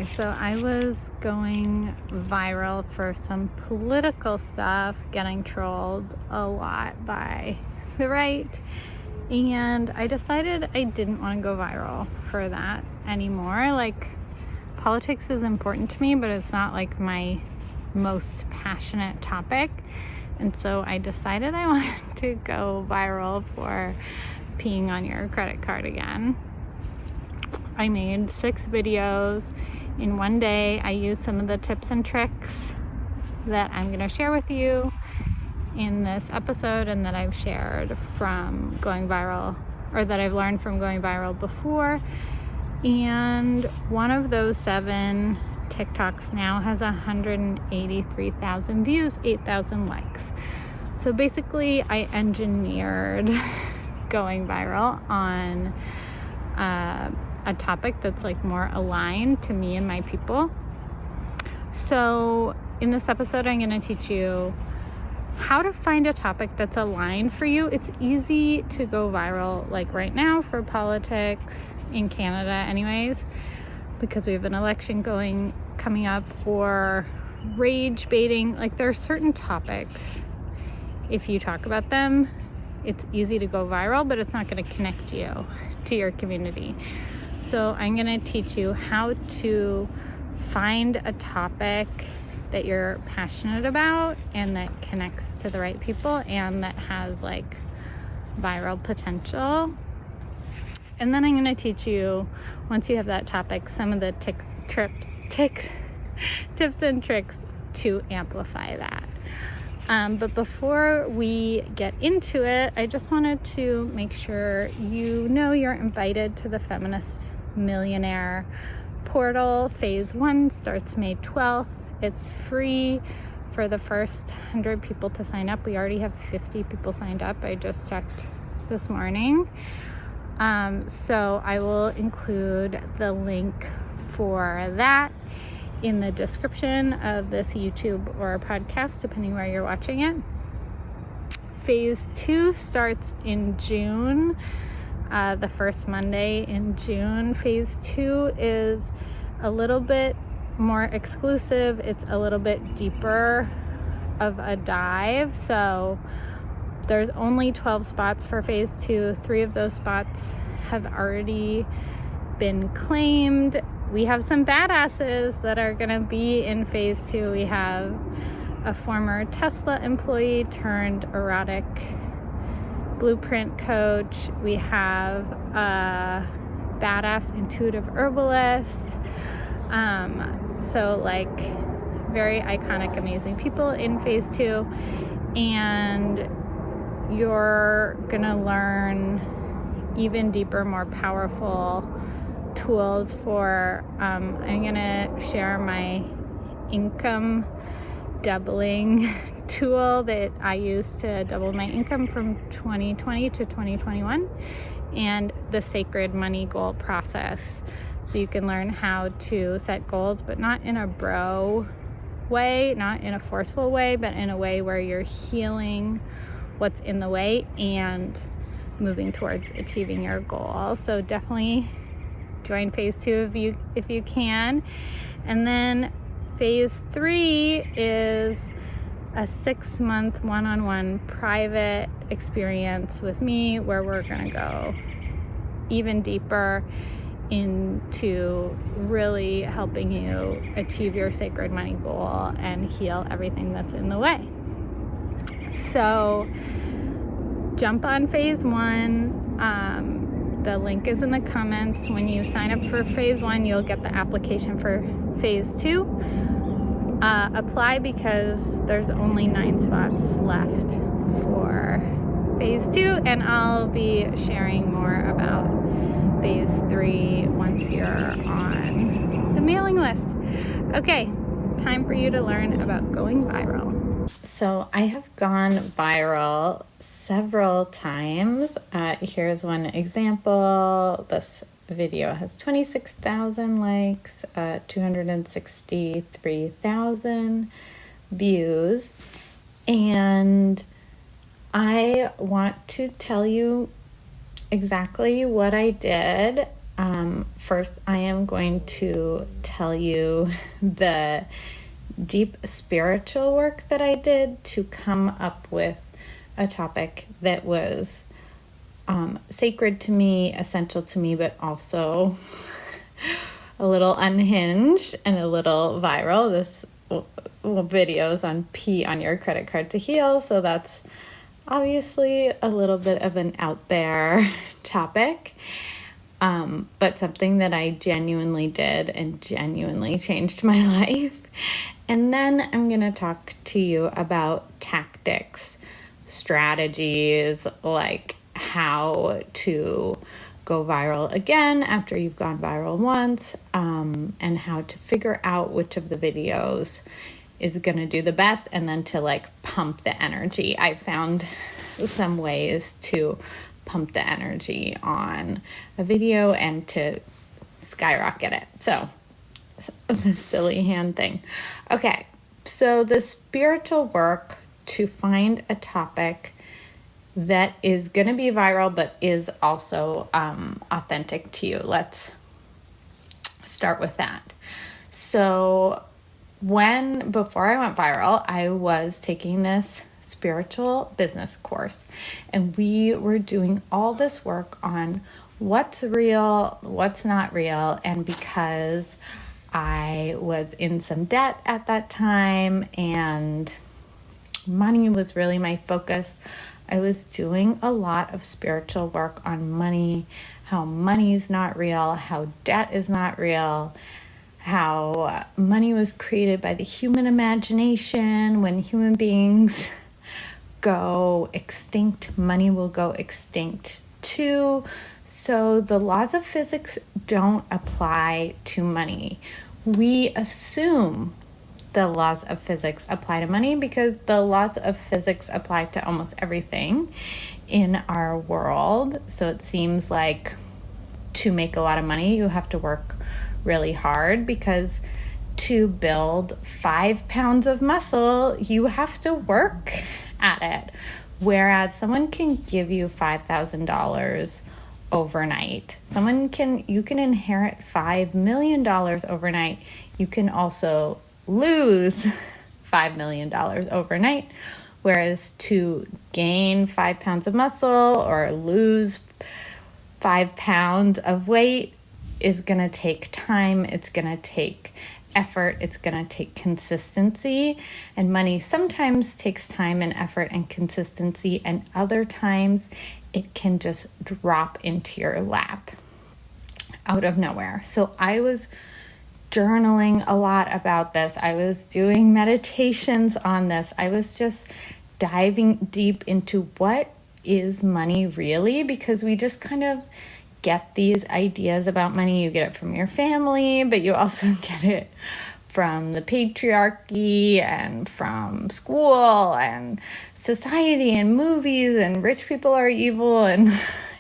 So I was going viral for some political stuff, getting trolled a lot by the right, and I decided I didn't want to go viral for that anymore. Like, politics is important to me, but it's not like my most passionate topic, and so I decided I wanted to go viral for peeing on your credit card again. I made 6 videos in one day. I used some of the tips and tricks that I'm going to share with you in this episode and that I've shared from going viral, or that I've learned from going viral before. And one of those 7 TikToks now has 183,000 views, 8,000 likes. So basically I engineered going viral on a topic that's like more aligned to me and my people. So in this episode, I'm going to teach you how to find a topic that's aligned for you. It's easy to go viral, like right now, for politics in Canada anyways, because we have an election coming up, or rage baiting. Like, there are certain topics, if you talk about them, it's easy to go viral, but it's not going to connect you to your community. So I'm going to teach you how to find a topic that you're passionate about and that connects to the right people and that has like viral potential. And then I'm going to teach you, once you have that topic, some of the tips and tricks to amplify that. But before we get into it, I just wanted to make sure you know you're invited to the Feminist Millionaire portal. Phase 1 starts May 12th. It's free for the first 100 people to sign up. We already have 50 people signed up. I just checked this morning. So I will include the link for that in the description of this YouTube or podcast, depending where you're watching it. Phase 2 starts in June, the first Monday in June. Phase 2 is a little bit more exclusive. It's a little bit deeper of a dive. So there's only 12 spots for phase 2. 3 of those spots have already been claimed. We have some badasses that are going to be in phase 2. We have a former Tesla employee turned erotic blueprint coach. We have a badass intuitive herbalist. So like very iconic, amazing people in phase 2. And you're going to learn even deeper, more powerful tools for, I'm going to share my income doubling tool that I used to double my income from 2020 to 2021, and the sacred money goal process. So you can learn how to set goals, but not in a bro way, not in a forceful way, but in a way where you're healing what's in the way and moving towards achieving your goal. So definitely join phase 2 if you can. And then phase 3 is a 6-month one-on-one private experience with me, where we're going to go even deeper into really helping you achieve your sacred money goal and heal everything that's in the way. So jump on phase 1. The link is in the comments. When you sign up for phase 1, you'll get the application for phase 2. Apply, because there's only 9 spots left for phase 2, and I'll be sharing more about phase 3 once you're on the mailing list. Okay, time for you to learn about going viral. So I have gone viral several times. Here's one example. This video has 26,000 likes, 263,000 views, and I want to tell you exactly what I did First, I am going to tell you the deep spiritual work that I did to come up with a topic that was sacred to me, essential to me, but also a little unhinged and a little viral. This video is on P on your credit card to heal, so that's obviously a little bit of an out there topic. But something that I genuinely did and genuinely changed my life. And then I'm going to talk to you about tactics, strategies, like how to go viral again after you've gone viral once, and how to figure out which of the videos is going to do the best, and then to like pump the energy. I found some ways to pump the energy on a video and to skyrocket it. So, the silly hand thing. Okay, so the spiritual work to find a topic that is going to be viral but is also authentic to you. Let's start with that. So, before I went viral, I was taking this spiritual business course, and we were doing all this work on what's real, what's not real. And because I was in some debt at that time and money was really my focus, I was doing a lot of spiritual work on money, how money is not real, how debt is not real, how money was created by the human imagination. When human beings go extinct, money will go extinct too. So the laws of physics don't apply to money. We assume the laws of physics apply to money because the laws of physics apply to almost everything in our world. So it seems like to make a lot of money, you have to work really hard, because to build 5 pounds of muscle, you have to work at it. Whereas someone can give you $5,000 overnight. You can inherit $5 million overnight. You can also lose $5 million overnight. Whereas to gain 5 pounds of muscle or lose 5 pounds of weight is going to take time. It's going to take effort. It's going to take consistency. And money sometimes takes time and effort and consistency, and other times it can just drop into your lap out of nowhere. So I was journaling a lot about this. I was doing meditations on this. I was just diving deep into what is money really, because we just kind of get these ideas about money. You get it from your family, but you also get it from the patriarchy and from school and society and movies, and rich people are evil, and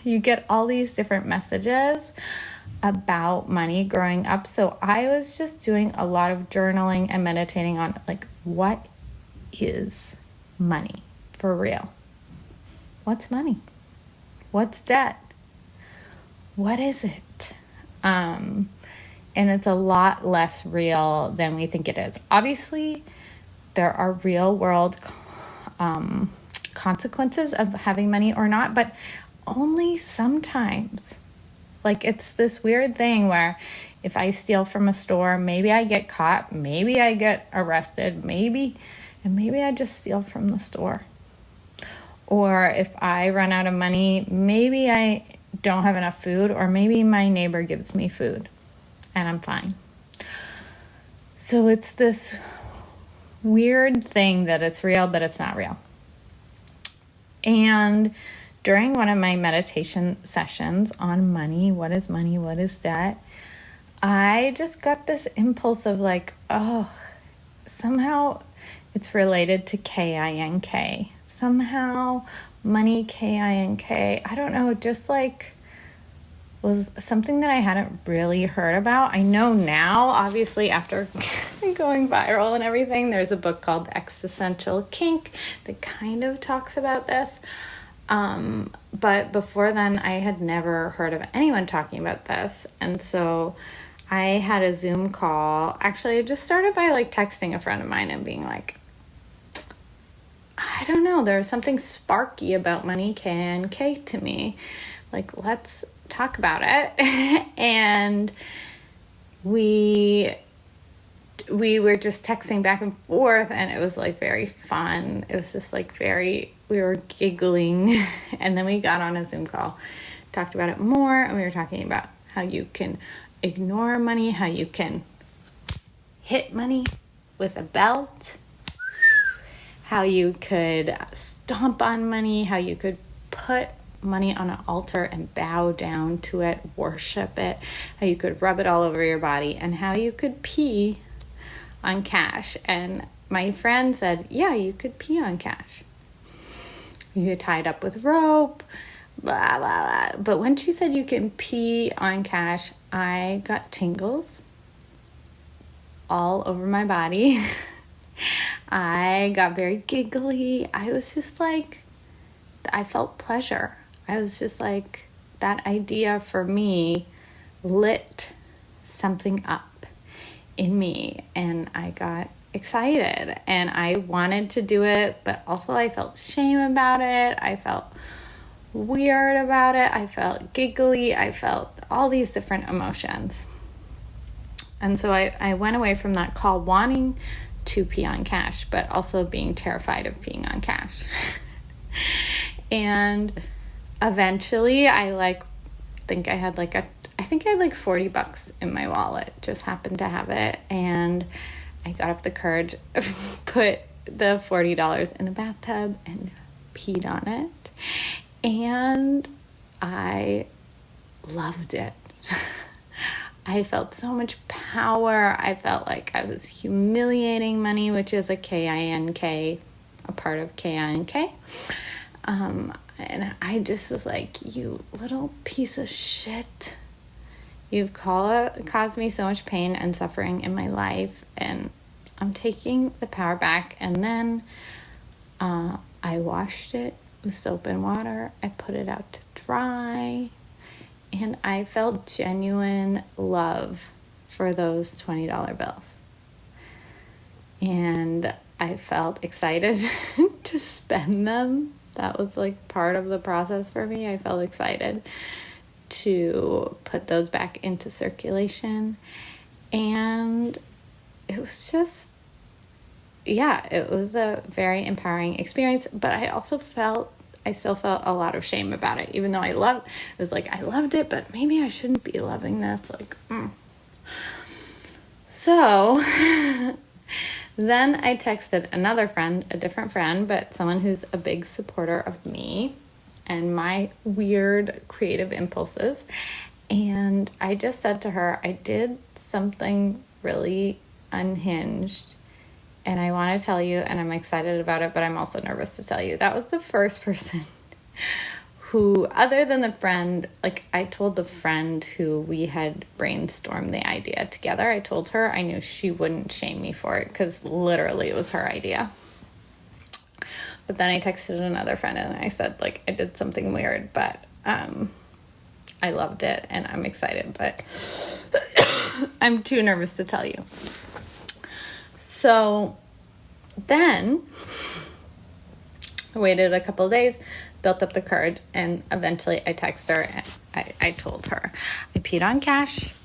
you get all these different messages about money growing up. So I was just doing a lot of journaling and meditating on like, what is money for real? What's money? What's debt? What is it? And it's a lot less real than we think it is. Obviously, there are real world consequences of having money or not, but only sometimes. Like, it's this weird thing where if I steal from a store, maybe I get caught, maybe I get arrested, maybe I just steal from the store. Or if I run out of money, maybe I don't have enough food, or maybe my neighbor gives me food and I'm fine. So it's this weird thing that it's real, but it's not real. And during one of my meditation sessions on money, what is money, what is debt, I just got this impulse of like, oh, somehow it's related to K-I-N-K. Somehow money, K-I-N-K, I don't know, just like was something that I hadn't really heard about. I know now, obviously, after going viral and everything, there's a book called Existential Kink that kind of talks about this. But before then, I had never heard of anyone talking about this. And so I had a Zoom call. Actually, I just started by like texting a friend of mine and being like, I don't know, there's something sparky about money K to me. Like, let's talk about it. And we were just texting back and forth, and it was like very fun. It was just like we were giggling. And then we got on a Zoom call, talked about it more, and we were talking about how you can ignore money, how you can hit money with a belt, how you could stomp on money, how you could put money on an altar and bow down to it, worship it, how you could rub it all over your body, and how you could pee on cash. And my friend said, yeah, you could pee on cash. You could tie it up with rope, blah, blah, blah. But when she said you can pee on cash, I got tingles all over my body. I got very giggly. I was just like, I felt pleasure. I was just like, that idea for me lit something up in me, and I got excited, and I wanted to do it, but also I felt shame about it. I felt weird about it. I felt giggly. I felt all these different emotions. And so I went away from that call wanting to pee on cash, but also being terrified of peeing on cash. And eventually I think I had like $40 in my wallet, just happened to have it. And I got up the courage, put the $40 in a bathtub and peed on it. And I loved it. I felt so much power. I felt like I was humiliating money, which is a KINK, a part of KINK. And I just was like, you little piece of shit. You've caused me so much pain and suffering in my life, and I'm taking the power back. And then I washed it with soap and water. I put it out to dry. And I felt genuine love for those $20 bills. And I felt excited to spend them. That was like part of the process for me. I felt excited to put those back into circulation. And it was just, it was a very empowering experience. But I still felt a lot of shame about it, even though I loved it, but maybe I shouldn't be loving this. So then I texted another friend, a different friend, but someone who's a big supporter of me and my weird creative impulses. And I just said to her, I did something really unhinged, and I want to tell you, and I'm excited about it, but I'm also nervous to tell you. That was the first person who, other than the friend, I told the friend who we had brainstormed the idea together, I told her I knew she wouldn't shame me for it, because literally it was her idea. But then I texted another friend and I said, I did something weird, but I loved it and I'm excited, but I'm too nervous to tell you. So then I waited a couple of days, built up the courage, and eventually I texted her and I told her I peed on cash,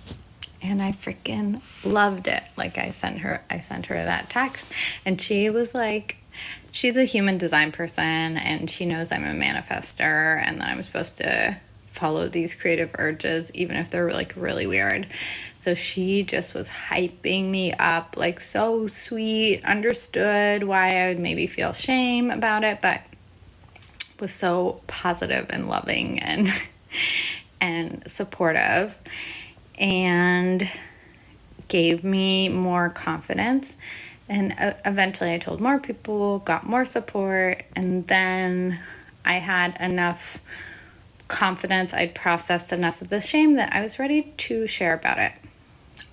and I freaking loved it. I sent her that text, and she was like, she's a human design person and she knows I'm a manifester and that I'm supposed to follow these creative urges even if they're really weird. So she just was hyping me up, so sweet, understood why I would maybe feel shame about it, but was so positive and loving and supportive, and gave me more confidence. And eventually I told more people, got more support, and then I had enough confidence, I'd processed enough of the shame that I was ready to share about it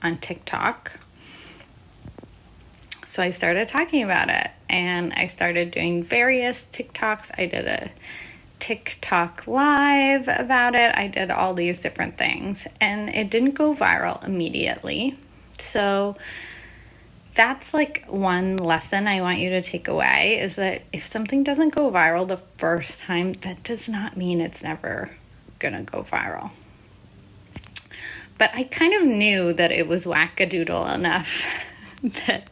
on TikTok. So I started talking about it, and I started doing various TikToks. I did a TikTok live about it. I did all these different things, and it didn't go viral immediately. So that's like one lesson I want you to take away, is that if something doesn't go viral the first time, that does not mean it's never gonna go viral. But I kind of knew that it was wackadoodle enough that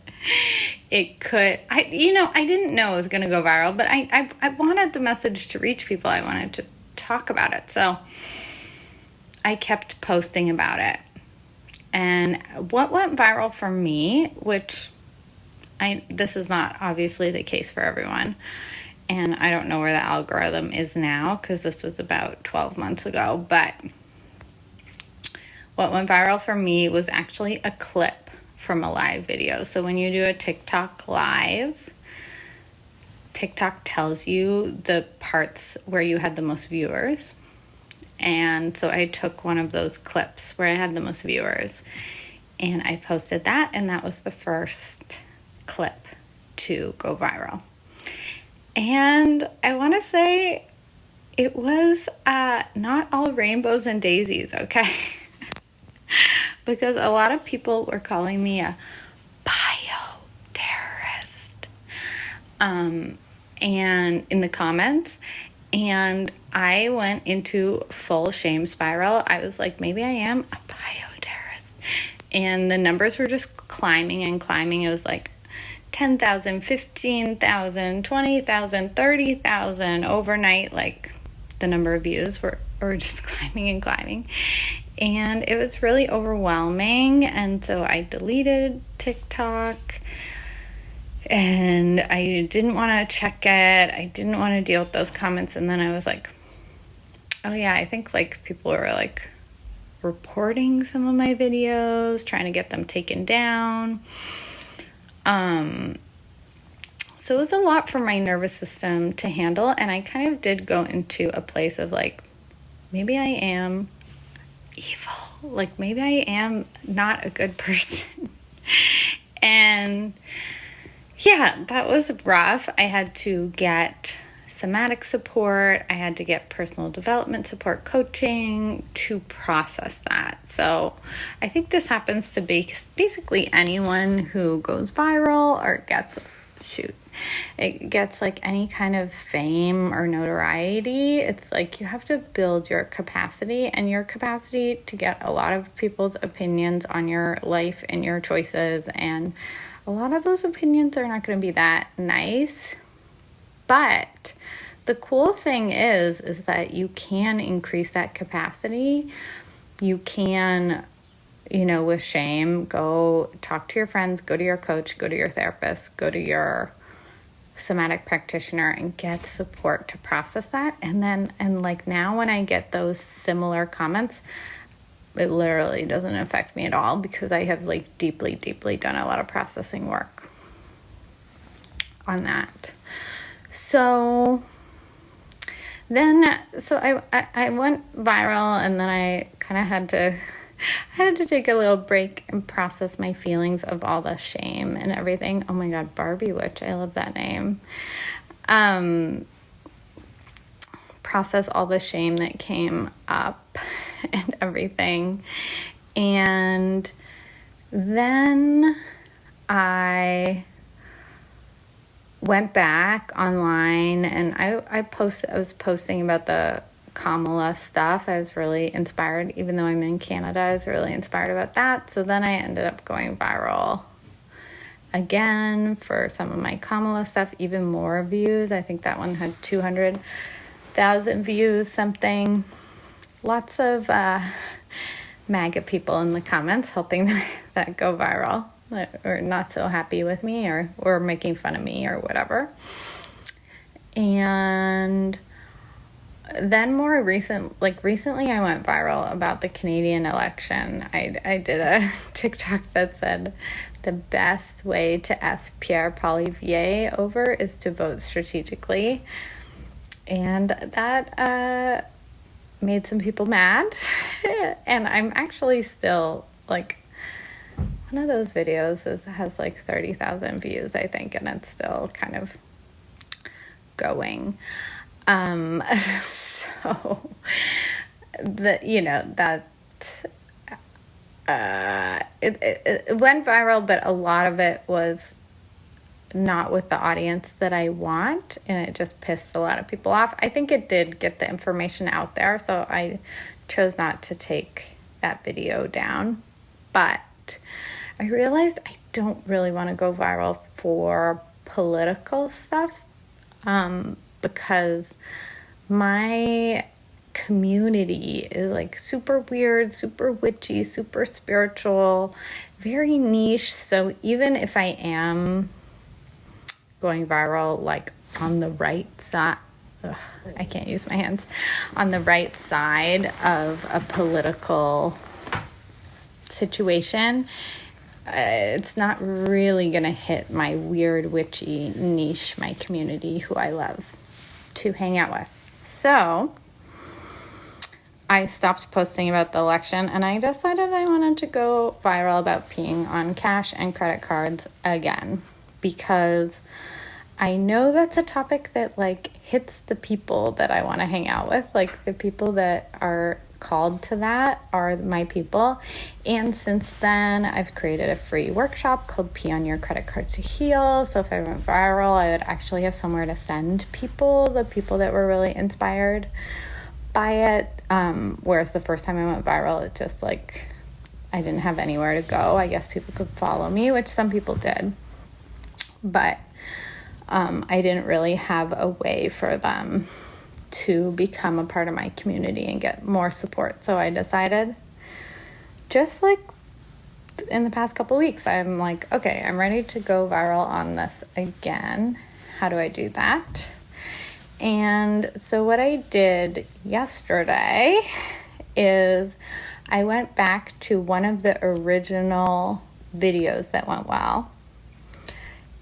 it could, I didn't know it was going to go viral, but I wanted the message to reach people. I wanted to talk about it. So I kept posting about it. And what went viral for me, which this is not obviously the case for everyone, and I don't know where the algorithm is now because this was about 12 months ago, but what went viral for me was actually a clip from a live video. So when you do a TikTok live, TikTok tells you the parts where you had the most viewers. And so I took one of those clips where I had the most viewers and I posted that, and that was the first clip to go viral. And I want to say it was not all rainbows and daisies, okay? Because a lot of people were calling me a bioterrorist, and in the comments, and I went into full shame spiral. I was like, maybe I am a bioterrorist, and the numbers were just climbing and climbing. It was like 10,000, 15,000, 20,000, 30,000 overnight. Like the number of views were just climbing and climbing. And it was really overwhelming, and so I deleted TikTok, and I didn't want to check it. I didn't want to deal with those comments, and then I was like, oh yeah, I think like people were like reporting some of my videos, trying to get them taken down. So it was a lot for my nervous system to handle, and I kind of did go into a place of like, maybe I am evil, like maybe I am not a good person. And yeah, that was rough. I had to get somatic support. I had to get personal development support, coaching to process that. So I think this happens to basically anyone who goes viral or gets like any kind of fame or notoriety. It's like you have to build your capacity, and your capacity to get a lot of people's opinions on your life and your choices, and a lot of those opinions are not going to be that nice. But the cool thing is that you can increase that capacity. You can, with shame, go talk to your friends, go to your coach, go to your therapist, go to your somatic practitioner and get support to process that. And like now when I get those similar comments, it literally doesn't affect me at all, because I have like deeply done a lot of processing work on that. So I went viral, and then I kind of had to take a little break and process my feelings of all the shame and everything. Oh my God, Barbie Witch, I love that name. Process all the shame that came up and everything. And then I went back online, and I was posting about the Kamala stuff. I was really inspired, even though I'm in Canada, I was really inspired about that. So then I ended up going viral again for some of my Kamala stuff, even more views. I think that one had 200,000 views, something. Lots of MAGA people in the comments helping that go viral, or not so happy with me, or making fun of me or whatever. And then recently I went viral about the Canadian election. I did a TikTok that said the best way to F Pierre Poilievre over is to vote strategically. And that made some people mad. And I'm actually still like, one of those videos has like 30,000 views, I think, and it's still kind of going. So it went viral, but a lot of it was not with the audience that I want, and it just pissed a lot of people off. I think it did get the information out there, so I chose not to take that video down. But I realized I don't really want to go viral for political stuff, because my community is like super weird, super witchy, super spiritual, very niche. So even if I am going viral like on the right side, I can't use my hands, on the right side of a political situation, it's not really gonna hit my weird witchy niche, my community who I love to hang out with. So I stopped posting about the election, and I decided I wanted to go viral about peeing on cash and credit cards again, because I know that's a topic that like hits the people that I want to hang out with. Like the people that are called to that are my people. And since then, I've created a free workshop called Pee on Your Credit Card to Heal. So if I went viral, I would actually have somewhere to send people, the people that were really inspired by it. Whereas the first time I went viral, it just like, I didn't have anywhere to go. I guess people could follow me, which some people did. But I didn't really have a way for them to become a part of my community and get more support. So I decided, just like in the past couple weeks, I'm like, okay, I'm ready to go viral on this again. How do I do that? And so what I did yesterday is I went back to one of the original videos that went well,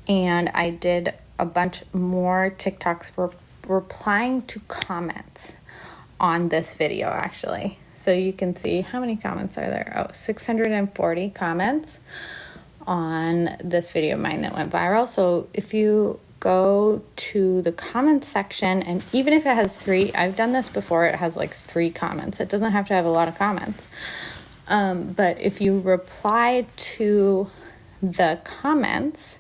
and I did a bunch more TikToks for replying to comments on this video, actually. So you can see how many comments are there. 640 comments on this video of mine that went viral. So if you go to the comments section, and even if it has 3, I've done this before, it has like 3 comments. It doesn't have to have a lot of comments. But if you reply to the comments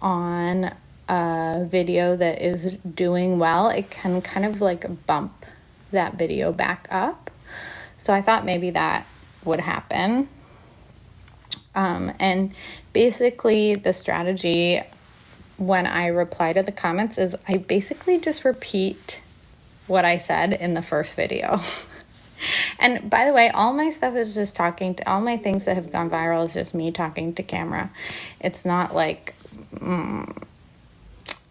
on a video that is doing well, it can kind of like bump that video back up. So I thought maybe that would happen. And basically the strategy when I reply to the comments is I basically just repeat what I said in the first video. And by the way, all my stuff is just all my things that have gone viral is just me talking to camera. It's not like,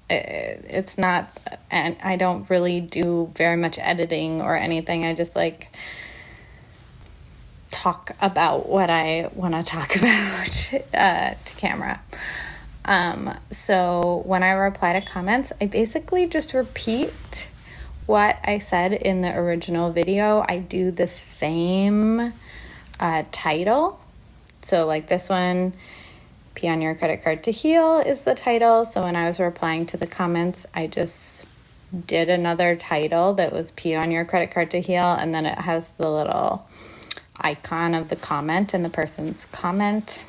it's not, and I don't really do very much editing or anything. I just like talk about what I want to talk about to camera. So when I reply to comments, I basically just repeat what I said in the original video. I do the same title. So like this one, Pee on Your Credit Card to Heal is the title. So when I was replying to the comments, I just did another title that was Pee on Your Credit Card to Heal, and then it has the little icon of the comment and the person's comment.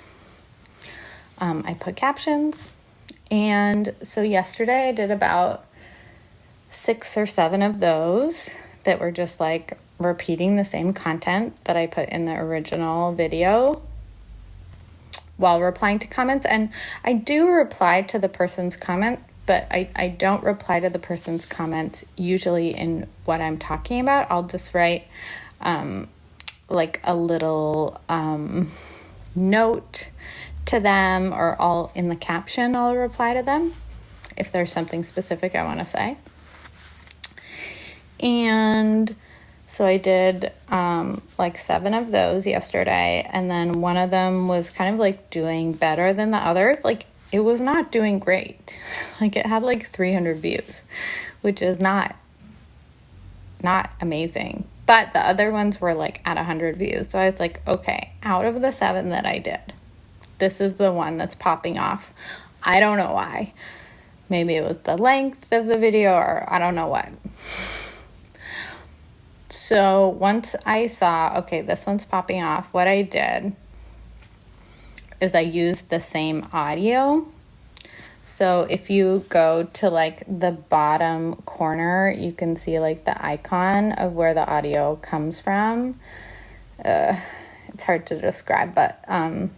I put captions. And so yesterday I did about 6 or 7 of those that were just like repeating the same content that I put in the original video while replying to comments. And I do reply to the person's comment, but I don't reply to the person's comments usually in what I'm talking about. I'll just write like a little note to them, or all in the caption I'll reply to them if there's something specific I want to say. And so I did like 7 of those yesterday, and then one of them was kind of like doing better than the others. Like it was not doing great. Like it had like 300 views, which is not amazing. But the other ones were like at 100 views. So I was like, okay, out of the 7 that I did, this is the one that's popping off. I don't know why. Maybe it was the length of the video, or I don't know what. So once I saw, okay, this one's popping off, what I did is I used the same audio. So if you go to like the bottom corner, you can see like the icon of where the audio comes from. It's hard to describe, but on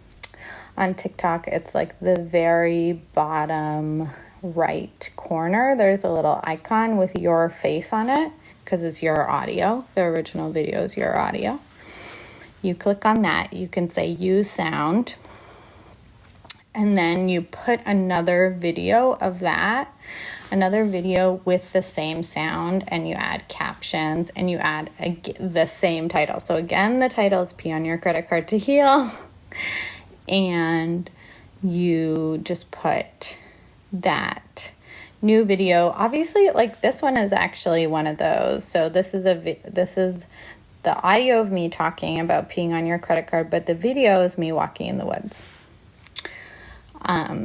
TikTok, it's like the very bottom right corner. There's a little icon with your face on it because it's your audio. The original video is your audio. You click on that. You can say use sound. And then you put another video of that, another video with the same sound, and you add captions, and you add the same title. So again, the title is Pee on Your Credit Card to Heal. And you just put that new video. Obviously, like this one is actually one of those. So this is the audio of me talking about peeing on your credit card, but the video is me walking in the woods.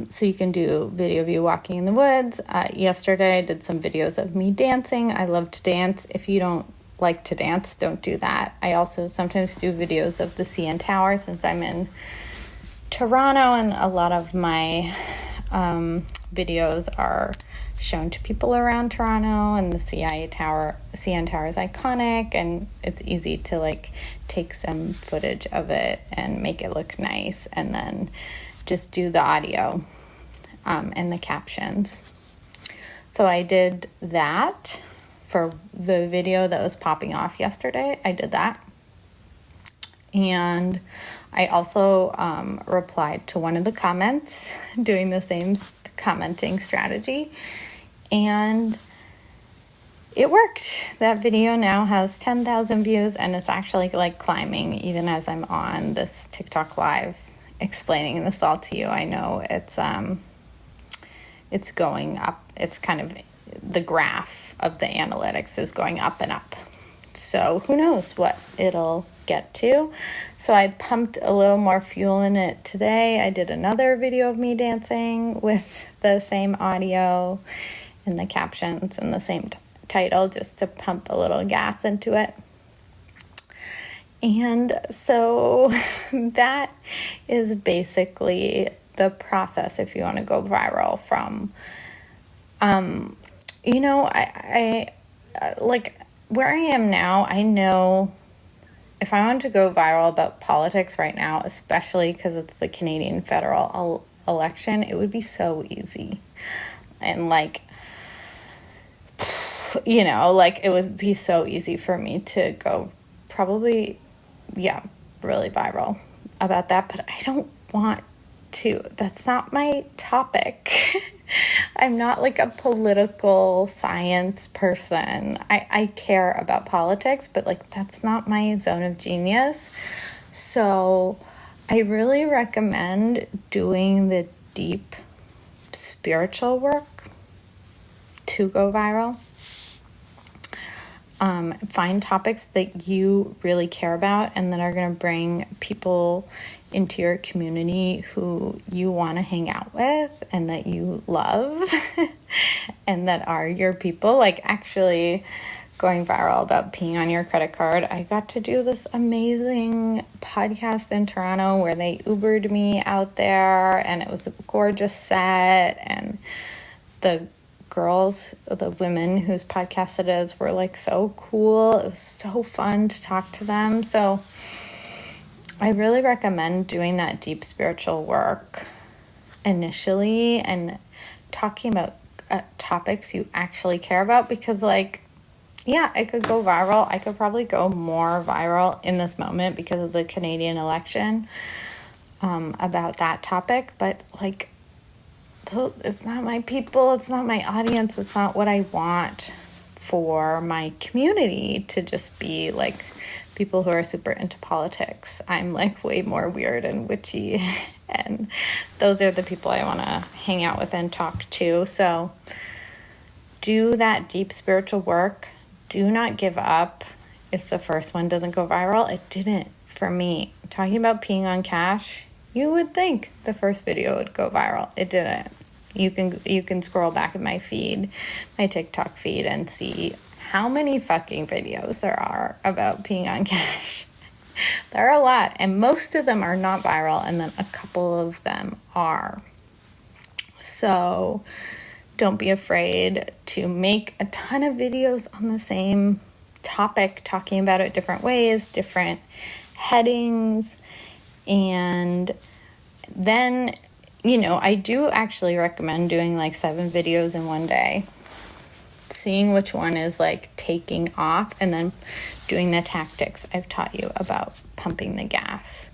So you can do video of you walking in the woods. Yesterday I did some videos of me dancing. I love to dance. If you don't like to dance, don't do that. I also sometimes do videos of the CN Tower since I'm in Toronto, and a lot of my videos are shown to people around Toronto, and the CN Tower is iconic, and it's easy to like take some footage of it and make it look nice, and then just do the audio and the captions. So I did that for the video that was popping off yesterday. I did that. And I also replied to one of the comments doing the same commenting strategy. And it worked. That video now has 10,000 views, and it's actually like climbing even as I'm on this TikTok live explaining this all to you. I know it's going up. It's kind of the graph of the analytics is going up and up. So who knows what it'll get to. So I pumped a little more fuel in it today. I did another video of me dancing with the same audio and the captions and the same title, just to pump a little gas into it. And so that is basically the process if you want to go viral from, I like where I am now, I know if I wanted to go viral about politics right now, especially because it's the Canadian federal election, it would be so easy. And like, it would be so easy for me to go probably, really viral about that, but I don't want to. That's not my topic. I'm not like a political science person. I care about politics, but like that's not my zone of genius. So I really recommend doing the deep spiritual work to go viral. Find topics that you really care about and that are going to bring people into your community who you want to hang out with and that you love and that are your people. Like actually going viral about peeing on your credit card. I got to do this amazing podcast in Toronto where they Ubered me out there, and it was a gorgeous set, and the girls, the women whose podcast it is, were like so cool. It was so fun to talk to them. So I really recommend doing that deep spiritual work initially and talking about topics you actually care about, because like, I could go viral. I could probably go more viral in this moment because of the Canadian election about that topic, but like, it's not my people, it's not my audience, it's not what I want for my community to just be like people who are super into politics. I'm like way more weird and witchy, and those are the people I want to hang out with and talk to. So do that deep spiritual work. Do not give up if the first one doesn't go viral. It didn't for me. Talking about peeing on cash, you would think the first video would go viral. It didn't. You can scroll back in my feed, my TikTok feed, and see how many fucking videos there are about peeing on cash. There are a lot, and most of them are not viral, and then a couple of them are. So don't be afraid to make a ton of videos on the same topic, talking about it different ways, different headings. And then, I do actually recommend doing like 7 videos in one day, seeing which one is like taking off, and then doing the tactics I've taught you about pumping the gas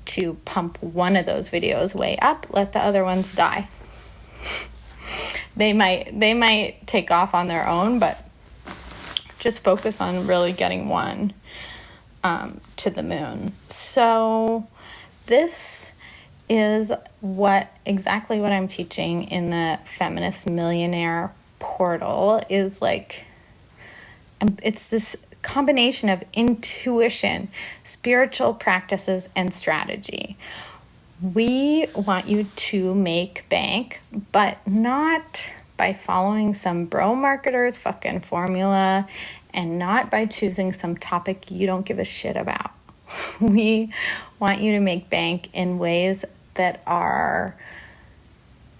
to pump one of those videos way up, let the other ones die. They might take off on their own, but just focus on really getting one to the moon. So this is exactly what I'm teaching in the Feminist Millionaire portal. Is like, it's this combination of intuition, spiritual practices, and strategy. We want you to make bank, but not by following some bro marketer's fucking formula, and not by choosing some topic you don't give a shit about. We want you to make bank in ways that are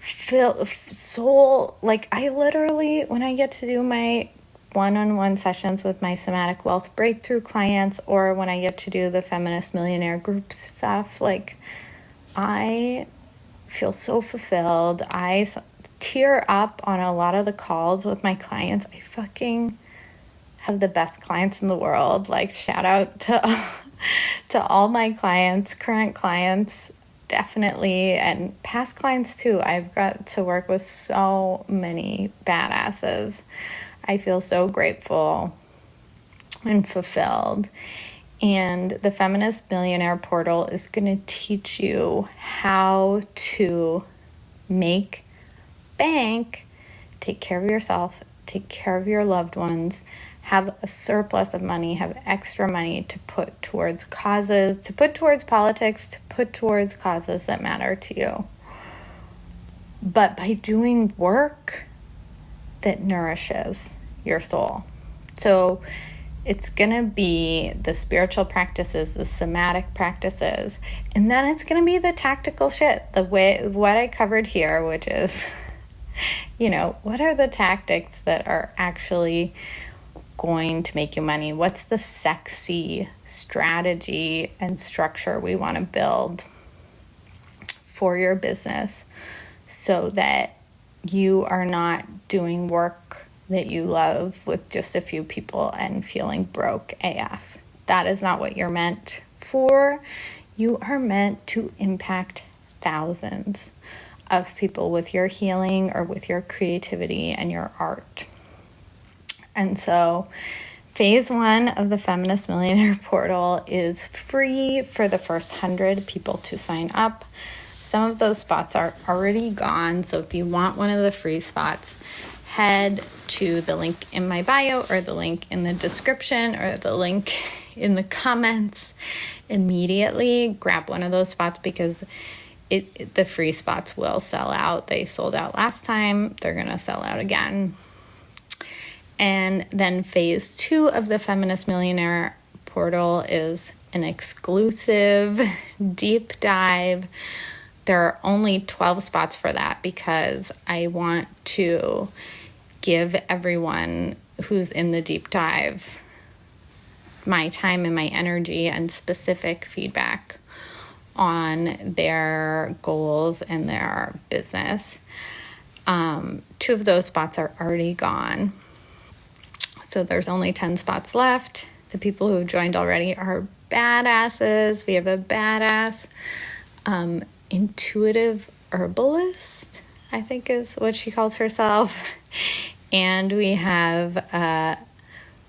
soul. Like, I literally, when I get to do my one-on-one sessions with my somatic wealth breakthrough clients, or when I get to do the Feminist Millionaire group stuff, like, I feel so fulfilled. I tear up on a lot of the calls with my clients. I fucking have the best clients in the world. Like, shout out to all my clients, current clients, definitely, and past clients too. I've got to work with so many badasses. I feel so grateful and fulfilled. And the Feminist Millionaire portal is going to teach you how to make bank, take care of yourself, take care of your loved ones, have a surplus of money, have extra money to put towards causes, to put towards politics, to put towards causes that matter to you. But by doing work that nourishes your soul. So it's going to be the spiritual practices, the somatic practices, and then it's going to be the tactical shit, what I covered here, which is, what are the tactics that are actually going to make you money? What's the sexy strategy and structure we want to build for your business so that you are not doing work that you love with just a few people and feeling broke AF. That is not what you're meant for. You are meant to impact thousands of people with your healing or with your creativity and your art. And so phase 1 of the Feminist Millionaire portal is free for the first 100 people to sign up. Some of those spots are already gone, so if you want one of the free spots, head to the link in my bio, or the link in the description, or the link in the comments immediately. Grab one of those spots, because the free spots will sell out. They sold out last time. They're going to sell out again. And then phase 2 of the Feminist Millionaire portal is an exclusive deep dive. There are only 12 spots for that, because I want to give everyone who's in the deep dive my time and my energy and specific feedback on their goals and their business. 2 of those spots are already gone. So there's only 10 spots left. The people who have joined already are badasses. We have a badass intuitive herbalist, I think is what she calls herself. And we have a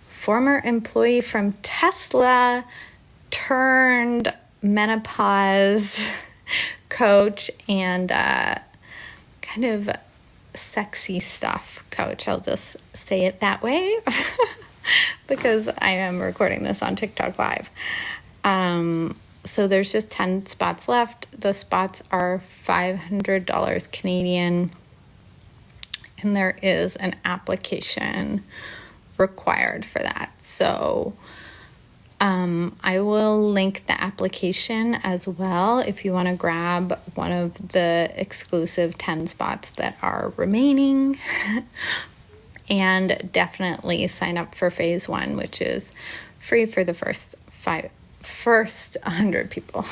former employee from Tesla turned menopause coach and kind of sexy stuff coach. I'll just say it that way because I am recording this on TikTok Live. So there's just 10 spots left. The spots are $500 Canadian. and there is an application required for that. So I will link the application as well if you want to grab one of the exclusive 10 spots that are remaining. And definitely sign up for phase 1, which is free for the first 100 people.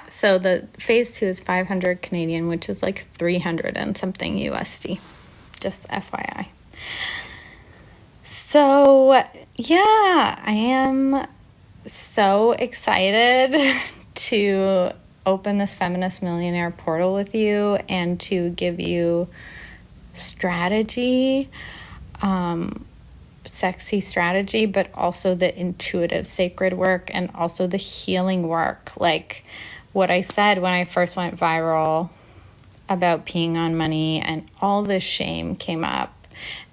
So the phase 2 is 500 Canadian, which is like 300 and something USD, just FYI. So yeah, I am so excited to open this Feminist Millionaire portal with you and to give you strategy, sexy strategy, but also the intuitive sacred work and also the healing work. Like what I said when I first went viral about peeing on money, and all this shame came up.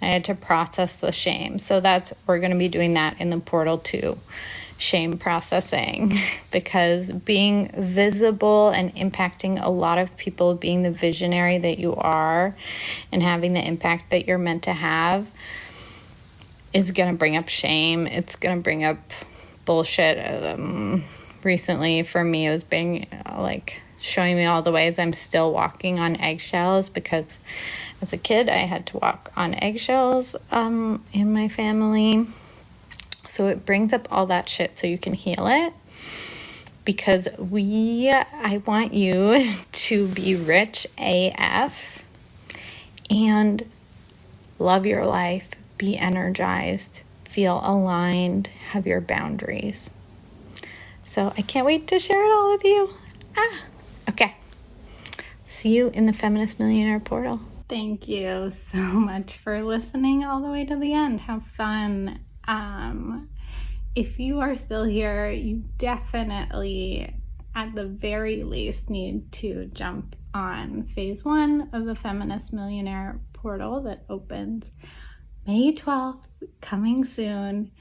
I had to process the shame. So we're going to be doing that in the portal too. Shame processing, because being visible and impacting a lot of people, being the visionary that you are and having the impact that you're meant to have is going to bring up shame. It's going to bring up bullshit. Recently for me, it was being showing me all the ways I'm still walking on eggshells, because as a kid I had to walk on eggshells in my family. So it brings up all that shit so you can heal it, because I want you to be rich AF and love your life, be energized, feel aligned, have your boundaries. So I can't wait to share it all with you. Okay. See you in the Feminist Millionaire portal. Thank you so much for listening all the way to the end. Have fun. If you are still here, you definitely, at the very least, need to jump on phase 1 of the Feminist Millionaire portal that opens May 12th, coming soon.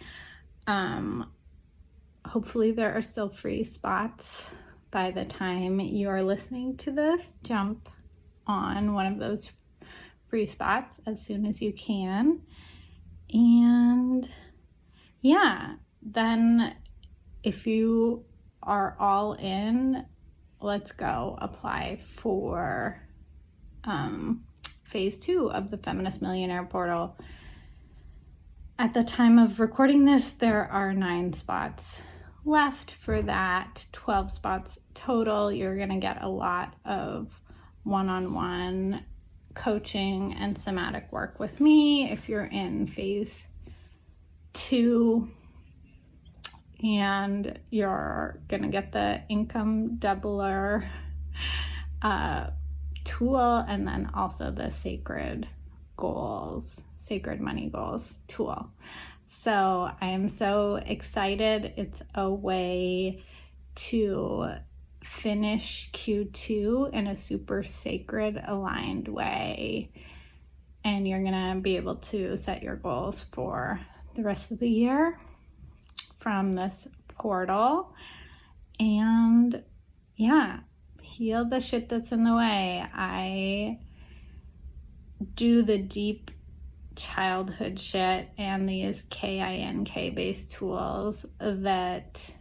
Hopefully there are still free spots by the time you are listening to this. Jump on one of those free spots as soon as you can. And yeah, then if you are all in, let's go apply for phase 2 of the Feminist Millionaire portal. At the time of recording this, there are 9 spots left for that, 12 spots total. You're going to get a lot of one-on-one coaching and somatic work with me if you're in phase 2, and you're going to get the income doubler tool, and then also the sacred money goals tool. So I am so excited. It's a way to finish Q2 in a super sacred, aligned way. And you're going to be able to set your goals for the rest of the year from this portal. And yeah, heal the shit that's in the way. I do the deep childhood shit and these KINK based tools that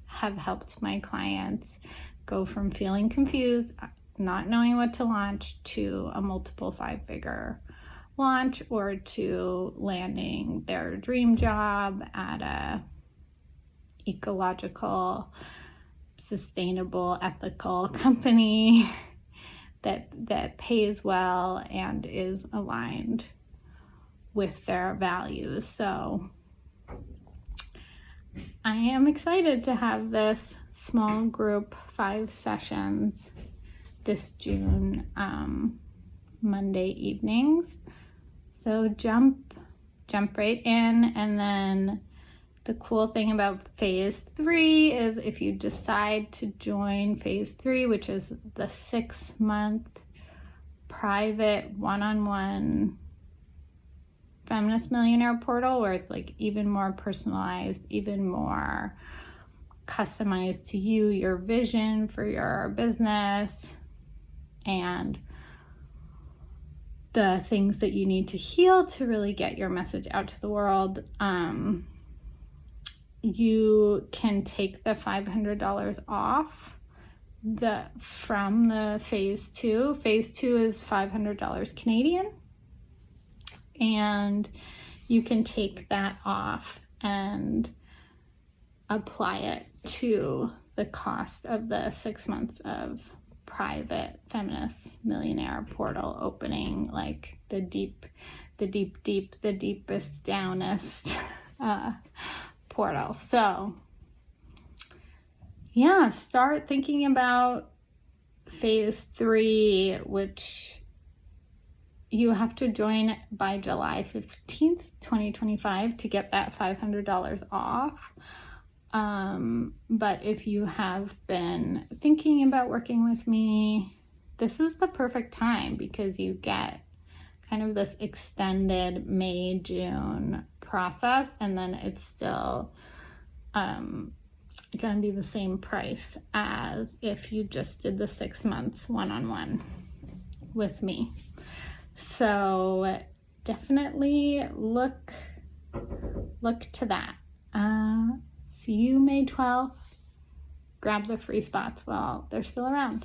have helped my clients go from feeling confused, not knowing what to launch, to a multiple 5-figure launch, or to landing their dream job at a ecological, sustainable, ethical company that pays well and is aligned with their values. So I am excited to have this small group 5 sessions this June, Monday evenings. So jump right in. And then the cool thing about phase 3 is if you decide to join phase 3, which is the 6-month private one-on-one Feminist Millionaire portal, where it's like even more personalized, even more customized to you, your vision for your business, and the things that you need to heal to really get your message out to the world, you can take the $500 off from the phase 2. Phase 2 is $500 Canadian, and you can take that off and apply it to the cost of the 6 months of private feminist millionaire portal opening, like the deepest downest portal. So yeah, start thinking about phase 3, which you have to join by July 15th, 2025 to get that $500 off. But if you have been thinking about working with me, this is the perfect time, because you get kind of this extended May, June process, and then it's still gonna be the same price as if you just did the 6 months one-on-one with me. So definitely look to that. See you May 12th. Grab the free spots while they're still around.